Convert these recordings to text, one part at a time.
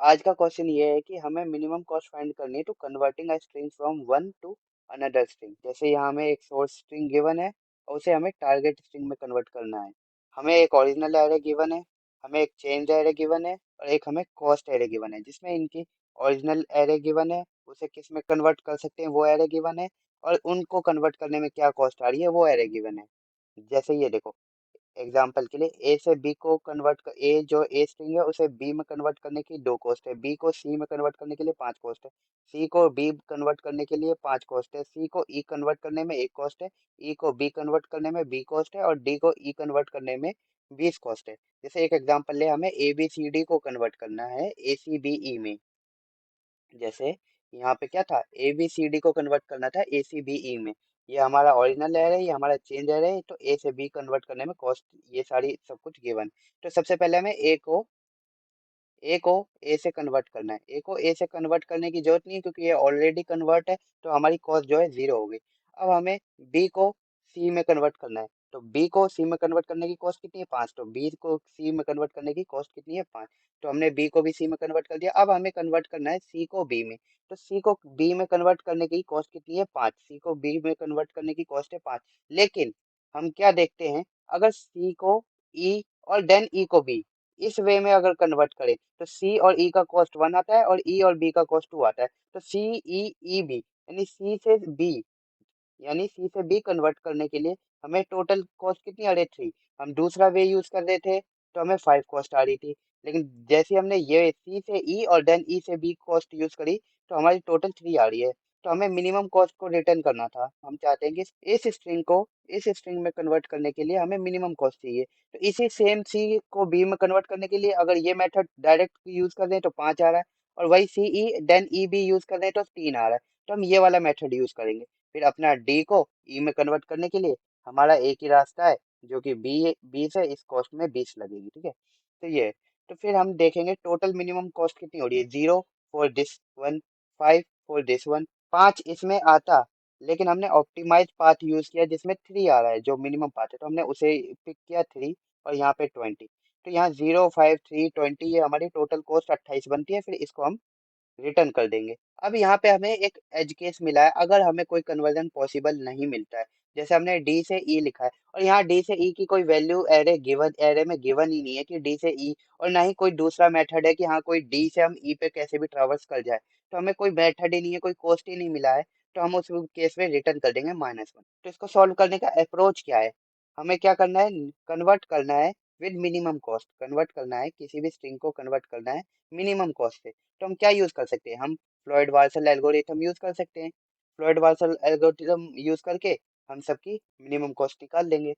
आज का क्वेश्चन ये है कि हमें मिनिमम कॉस्ट फाइंड करनी है to converting a string from one to another string. जैसे यहाँ हमें एक सोर्स स्ट्रिंग गिवन है और उसे हमें टारगेट स्ट्रिंग में कन्वर्ट करना है। हमें एक ओरिजिनल एरे गिवन है, हमें एक चेंज एरे गिवन है और एक हमें कॉस्ट एरे गिवन है। जिसमें इनकी ओरिजिनल एरे गिवन है, उसे किस में कन्वर्ट कर सकते हैं वो एरे गिवन है, और उनको कन्वर्ट करने में क्या कॉस्ट आ रही है वो एरे गिवन है। जैसे ये देखो, एग्जाम्पल के लिए ए से बी को कन्वर्ट कर, ए जो ए स्ट्रिंग है उसे बी में कन्वर्ट करने की दो कॉस्ट है, बी को सी में कन्वर्ट करने के लिए पांच कॉस्ट है, सी को डी कन्वर्ट करने के लिए पांच कॉस्ट है, सी को ई कन्वर्ट करने में एक कॉस्ट है, ई को बी कन्वर्ट करने में बी कॉस्ट है और डी को ई कन्वर्ट करने में 20 कॉस्ट है। जैसे एक एग्जाम्पल ले, हमें ए बी सी डी को कन्वर्ट करना है ए सी बी ई में। जैसे यहाँ पे क्या था, ए बी सी डी को कन्वर्ट करना था ए सी बी ई में। ये हमारा ओरिजिनल एरे है, ये हमारा चेंज एरे है, तो ए से बी कन्वर्ट करने में कॉस्ट ये सारी सब कुछ गिवन। तो सबसे पहले हमें ए को ए से कन्वर्ट करना है। ए को ए से कन्वर्ट करने की जरूरत नहीं है क्योंकि ये ऑलरेडी कन्वर्ट है, तो हमारी कॉस्ट जो है जीरो हो गई। अब हमें बी को सी में कन्वर्ट करना है, तो बी को सी में कन्वर्ट करने की कॉस्ट कितनी है, पाँच। तो बी को सी में कन्वर्ट करने की कॉस्ट कितनी है, पाँच। तो हमने बी को भी सी में कन्वर्ट कर दिया। अब हमें कन्वर्ट करना है सी को बी में, तो सी को बी में कन्वर्ट करने की कॉस्ट कितनी है, पाँच। सी को बी में कन्वर्ट करने की कॉस्ट है पाँच। लेकिन हम क्या देखते हैं, अगर सी को ई और देन ई को बी इस वे में अगर कन्वर्ट करें तो सी और ई का कॉस्ट वन आता है और ई और बी का कॉस्ट टू आता है। तो सी ई ई बी यानी सी से बी कन्वर्ट करने के लिए हमें टोटल कॉस्ट कितनी आ रही है, थ्री। हम दूसरा वे यूज कर रहे थे तो हमें फाइव कॉस्ट आ रही थी। लेकिन जैसे हमने ये सी से ई और देन ई से बी कॉस्ट यूज करी तो हमारी टोटल थ्री आ रही है। तो हमें मिनिमम कॉस्ट को रिटर्न करना था। हम चाहते हैं कि इस स्ट्रिंग में कन्वर्ट करने के लिए हमें मिनिमम कॉस्ट चाहिए। तो इसी सेम सी को बी में कन्वर्ट करने के लिए अगर ये मेथड डायरेक्ट यूज कर रहे हैं तो पाँच आ रहा है, और वही C E then E B use कर रहे हैं तो तीन आ रहा है। तो हम ये वाला मेथड यूज करेंगे। फिर अपना डी को ई में कन्वर्ट करने के लिए हमारा एक ही रास्ता है, जो कि बीस है, इस कॉस्ट में 20 लगेगी, ठीक है। तो ये, तो फिर हम देखेंगे टोटल मिनिमम कॉस्ट कितनी हो रही है, zero for this one, five for this one, पाँच इसमें आता। लेकिन हमने ऑप्टिमाइज पाथ यूज किया जिसमें थ्री आ रहा है जो मिनिमम पाथ है, तो हमने उसे पिक किया थ्री, और यहाँ पे 20। तो यहाँ जीरो फाइव थ्री 20, ये हमारी टोटल कॉस्ट 28 बनती है। फिर इसको हम रिटर्न कर देंगे। अब यहाँ पे हमें एक एज केस मिला है, अगर हमें कोई कन्वर्जन पॉसिबल नहीं मिलता है। जैसे हमने डी से ई लिखा है और यहाँ डी से ई की कोई वैल्यू एरे में गिवन ही नहीं है कि डी से ई, और ना ही कोई दूसरा मेथड है कि हाँ कोई डी से हम ई पे कैसे भी ट्रेवर्स कर जाए। तो हमें कोई मेथड ही नहीं है, कोई कॉस्ट ही नहीं मिला है। तो हम उस केस में रिटर्न कर देंगे -1। तो इसको सॉल्व करने का अप्रोच क्या है, हमें क्या करना है, कन्वर्ट करना है विद मिनिमम कॉस्ट। कन्वर्ट करना है, किसी भी स्ट्रिंग को कन्वर्ट करना है मिनिमम कॉस्ट से। तो हम क्या यूज कर सकते हैं, हम फ्लोइड वार्सल एल्गोरिथम यूज कर सकते हैं। फ्लोइड वार्सल एल्गोरिथम यूज करके हम सबकी मिनिमम कॉस्ट निकाल लेंगे।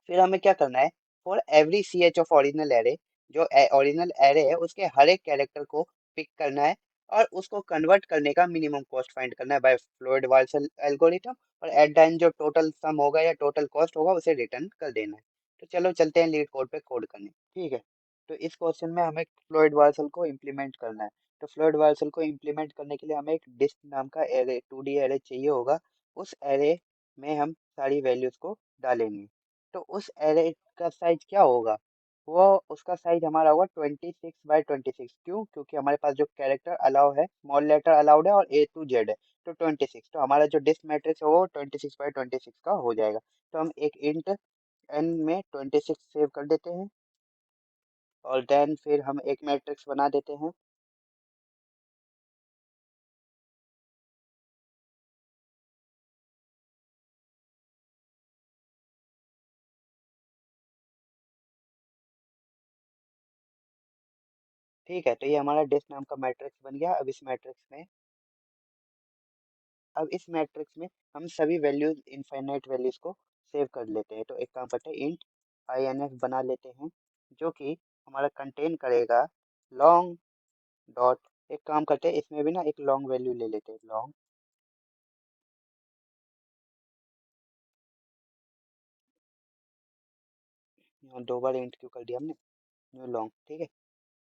फिर हमें क्या करना है, for every C H of original array, जो ओरिजिनल एरे है उसके हर एक कैरेक्टर को पिक करना है और उसको कन्वर्ट करने का मिनिमम कॉस्ट फाइंड करना है बाय फ्लोइड वार्सल एल्गोरिथम। और एट द एंड जो टोटल सम होगा या टोटल कॉस्ट होगा उसे रिटर्न कर देना है। तो चलो चलते हैं लीड कोड पे कोड करने, ठीक है। तो इस क्वेश्चन में हमें फ्लोइड वार्सल को इम्प्लीमेंट करना है। तो फ्लोइड वार्सल को इम्प्लीमेंट करने के लिए हमें एक डिस्क नाम का एरे 2D एरे चाहिए होगा। उस एरे में हम सारी वैल्यूज को डालेंगे। तो उस एरे का साइज क्या होगा, वो उसका साइज हमारा होगा 26 बाय 26। क्यों, क्योंकि हमारे पास जो कैरेक्टर अलाउ है, स्मॉल लेटर अलाउड है और A to Z है, तो 26। तो हमारा जो डिस्क मैट्रिक्स है वो 26 बाय 26 का हो जाएगा। तो हम एक इंट n में 26 सेव कर देते हैं और देन फिर हम एक मैट्रिक्स बना देते हैं। ठीक है, तो ये हमारा डिस्क नाम का मैट्रिक्स बन गया। अब इस मैट्रिक्स में हम सभी वैल्यूज, इनफाइनाइट वैल्यूज को सेव कर लेते हैं। तो एक काम करते हैं, इंट inf बना लेते हैं जो कि हमारा कंटेन करेगा लॉन्ग डॉट। एक काम करते हैं, इसमें भी ना एक लॉन्ग वैल्यू ले लेते हैं, लॉन्ग। यहाँ दो बार इंट क्यों कर दिया हमने, न्यू लॉन्ग, ठीक है।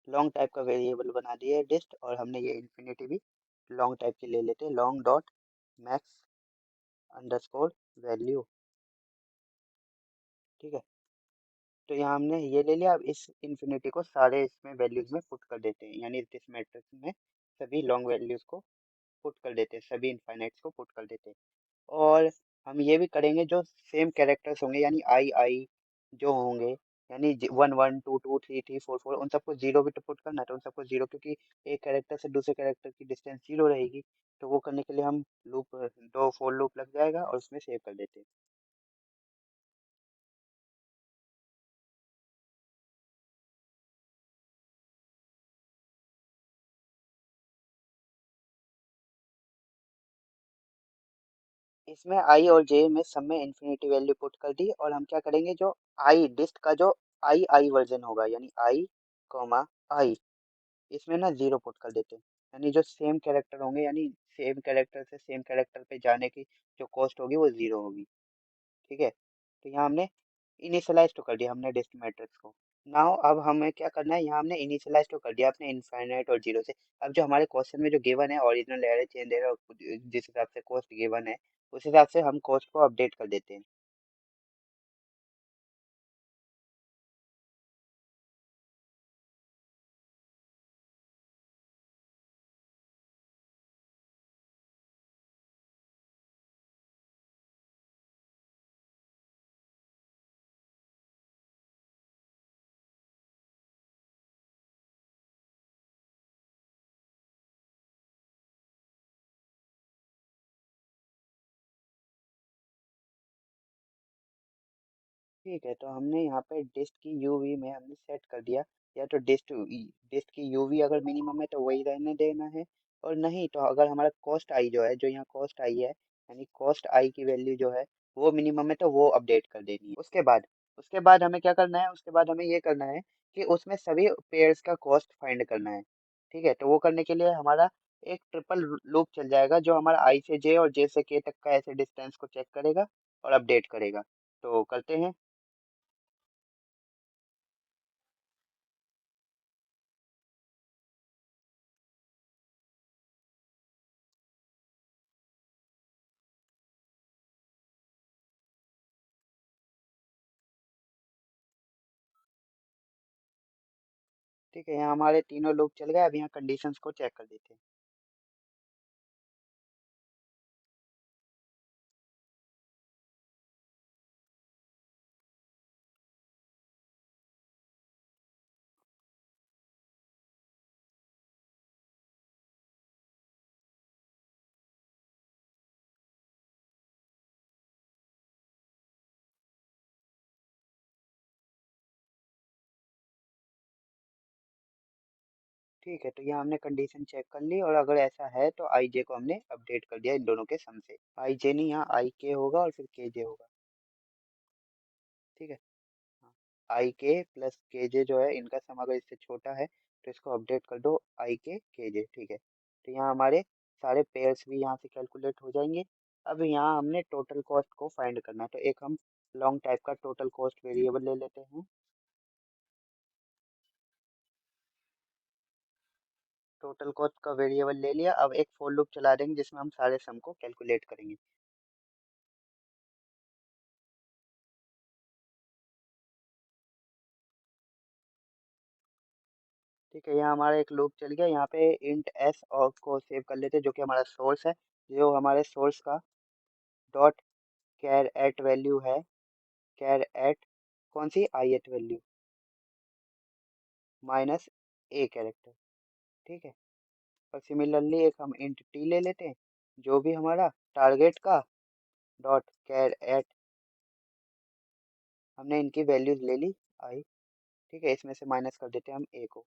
लॉन्ग टाइप का वेरिएबल बना दिया है डिस्ट, और हमने ये इन्फिनिटी भी लॉन्ग टाइप की ले लेते हैं, long dot max underscore value, ठीक है। तो यहाँ हमने ये ले लिया। अब इस इन्फिनिटी को सारे इसमें वैल्यूज में पुट कर देते हैं, यानी इस मैट्रिक्स में सभी लॉन्ग वैल्यूज को पुट कर देते हैं, सभी इनफाइनाइट्स को पुट कर देते हैं। और हम ये भी करेंगे, जो सेम कैरेक्टर्स होंगे यानी आई आई जो होंगे, यानी 1 1 2 2 3 3 4 4, उन सबको जीरो भी तो पुट करना है, तो उन सबको जीरो, क्योंकि एक कैरेक्टर से दूसरे कैरेक्टर की डिस्टेंस जीरो रहेगी। तो वो करने के लिए हम लूप, दो फोर लूप लग जाएगा और उसमें सेव कर देते हैं। इसमें आई और जे में सब में इन्फिनिटी वैल्यू पुट कर दी, और हम क्या करेंगे, जो आई डिस्ट का जो आई आई वर्जन होगा, यानी आई कॉमा आई, इसमें ना जीरो पुट कर देते हैं। यानी जो सेम कैरेक्टर होंगे, यानी सेम कैरेक्टर से सेम कैरेक्टर पे जाने की जो कॉस्ट होगी वो जीरो होगी। ठीक है, तो यहाँ हमने इनिशियलाइज तो कर दिया हमने डिस्ट मैट्रिक्स को। नाउ अब हमें क्या करना है, यहाँ हमने इनिशियलाइज तो कर दिया अपने इनफाइनाइट और जीरो से। अब जो हमारे क्वेश्चन में जो गिवन है ओरिजिनल एरर चेंज एरर, जिस हिसाब से कॉस्ट गिवन है उस हिसाब से हम कॉस्ट को अपडेट कर देते हैं। ठीक है, तो हमने यहाँ पे डिस्ट की यूवी में हमने सेट कर दिया, या तो डिस्ट डिस्ट की यूवी अगर मिनिमम है तो वही रहने देना है, और नहीं तो अगर हमारा कॉस्ट आई जो है, जो यहाँ कॉस्ट आई है, यानी कॉस्ट आई की वैल्यू जो है वो मिनिमम है तो वो अपडेट कर देनी है। उसके बाद हमें क्या करना है, उसके बाद हमें ये करना है कि उसमें सभी पेयर्स का कॉस्ट फाइंड करना है। ठीक है, तो वो करने के लिए हमारा एक ट्रिपल लूप चल जाएगा, जो हमारा आई से जे और जे से के तक का ऐसे डिस्टेंस को चेक करेगा और अपडेट करेगा। तो करते हैं। ठीक है, यहाँ हमारे तीनों लूप चल गए। अब यहाँ कंडीशंस को चेक कर देते हैं। ठीक है, तो यहाँ हमने कंडीशन चेक कर ली, और अगर ऐसा है तो आई जे को हमने अपडेट कर दिया इन दोनों के सम से। आई जे नहीं, यहाँ आई के होगा और फिर के जे होगा। ठीक है, हाँ, आई के प्लस के जे जो है, इनका सम अगर इससे छोटा है तो इसको अपडेट कर दो आई के जे। ठीक है, तो यहाँ हमारे सारे पेयर्स भी यहाँ से कैलकुलेट हो जाएंगे। अब यहाँ हमने टोटल कॉस्ट को फाइंड करना है, तो एक हम लॉन्ग टाइप का टोटल कॉस्ट वेरिएबल ले लेते हैं। टोटल कॉस्ट का वेरिएबल ले लिया। अब एक फॉर लूप चला देंगे जिसमें हम सारे सम को कैलकुलेट करेंगे। ठीक है, यहाँ हमारा एक लूप चल गया। यहाँ पे इंट एस और को सेव कर लेते हैं, जो कि हमारा सोर्स है। जो हमारे सोर्स का डॉट कैर एट वैल्यू है, कैर एट कौन सी I at value minus A character. ठीक है, और सिमिलरली एक हम इंट टी ले लेते हैं, जो भी हमारा टारगेट का डॉट कैर एट, हमने इनकी वैल्यूज ले ली आई। ठीक है, इसमें से माइनस कर देते हैं हम ए को।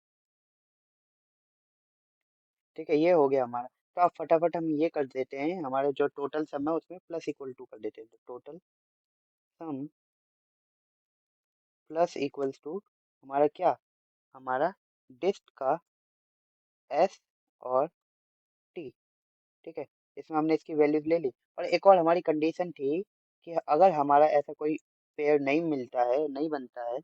ठीक है, ये हो गया हमारा। तो अब फटाफट हम ये कर देते हैं, हमारे जो टोटल सम है उसमें प्लस इक्वल टू कर देते हैं। तो total sum plus equals to हमारा क्या, हमारा डिस्ट का एस और टी। ठीक है, इसमें हमने इसकी वैल्यूज ले ली। और एक और हमारी कंडीशन थी कि अगर हमारा ऐसा कोई पेयर नहीं मिलता है, नहीं बनता है,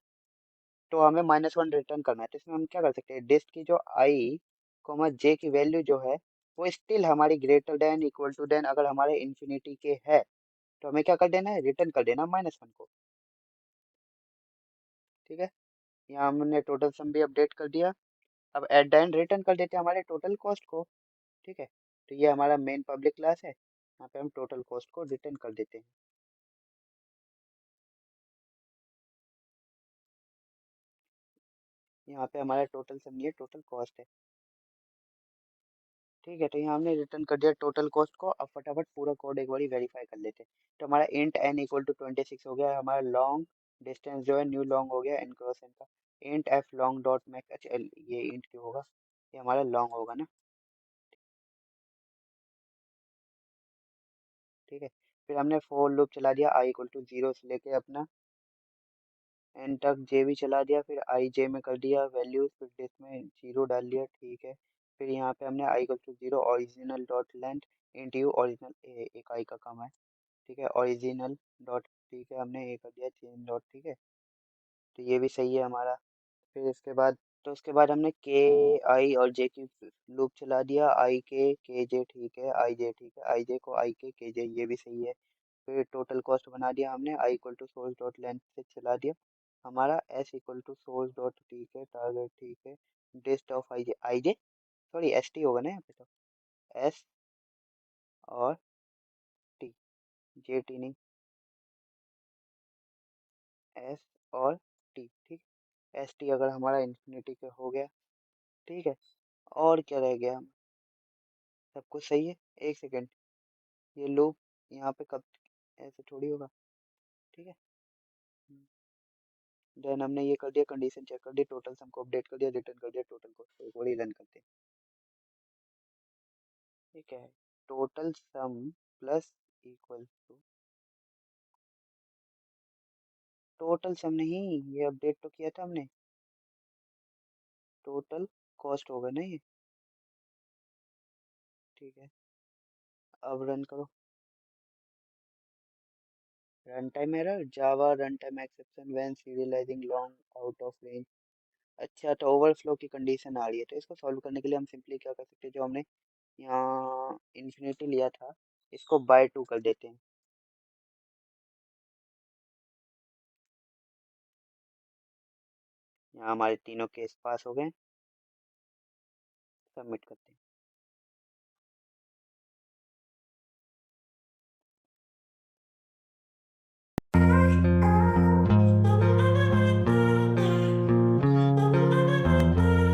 तो हमें -1 रिटर्न करना है। तो इसमें हम क्या कर सकते हैं, डिस्ट की जो आई कोमा जे की वैल्यू जो है वो स्टिल हमारी greater than equal to then अगर हमारे इन्फिनिटी के है, तो हमें क्या कर देना है, रिटर्न कर देना -1 को। ठीक है, यहाँ हमने टोटल सम भी अपडेट कर दिया। अब एट द एंड रिटर्न कर देते हैं हमारे टोटल कॉस्ट को। ठीक है, तो ये हमारा मेन पब्लिक क्लास है, यहाँ पे हम टोटल कॉस्ट को रिटर्न कर देते हैं। यहाँ पे हमारा टोटल सम ये टोटल कॉस्ट है। ठीक है, तो यहाँ हमने रिटर्न कर दिया टोटल कॉस्ट को। अब फटाफट पूरा कोड एक बार वेरीफाई कर लेते हैं। तो हमारा इंट एन इक्वल टू 26 हो गया, हमारा लॉन्ग डिस्टेंस जो है न्यू लॉन्ग हो गया एन क्रॉस एन का। Int F long dot max, अच्छा ये इंट क्यों होगा, ये हमारा लॉन्ग होगा ना। ठीक है, फिर हमने फोर लूप चला दिया आई इक्वल टू 0 से लेके अपना एन तक, जे भी चला दिया, फिर आई जे में कर दिया वैल्यूज, फिर डिस में 0 डाल दिया। ठीक है, फिर यहाँ पे हमने I equal to 0 original dot length int U original एक आई का काम है। ठीक है, ओरिजिनल डॉट, ठीक है हमने ये कर दिया चेंज डॉट। ठीक है, तो ये भी सही है हमारा। फिर इसके बाद, तो उसके बाद हमने के आई और जे की लूप चला दिया, आई के जे। ठीक है, आई जे, ठीक है आई जे को आई के जे, ये भी सही है। फिर टोटल कॉस्ट बना दिया हमने, I equal to source dot length से चला दिया हमारा S equal to source dot, ठीक है टारगेट, ठीक है dist of I J sorry S T होगा ना यहाँ पे, तो एस और टी, जे टी नहीं, एस और टी। ठीक, एस टी अगर हमारा इन्फिनिटी पे हो गया। ठीक है, और क्या रह गया, सब कुछ सही है। एक सेकेंड, ये लूप यहाँ पे कब, ऐसे थोड़ी होगा। ठीक है, देन हमने ये कर दिया कंडीशन चेक कर दी, टोटल सम को अपडेट कर दिया, रिटर्न कर दिया टोटल को, एक बार रन करते हैं। ठीक है, total sum plus equal to, total sum नहीं, ये अपडेट तो किया था हमने, टोटल कॉस्ट होगा ना ये। ठीक है, अब रन करो। Run time error, Java run time exception when serializing long out of range. अच्छा, तो ओवरफ्लो की कंडीशन आ रही है, तो इसको सॉल्व करने के लिए हम सिंपली क्या कर सकते हैं, जो हमने यहाँ इन्फिनिटी लिया था इसको बाय टू कर देते हैं। यहाँ हमारे तीनों केस पास हो गए, सबमिट करते हैं।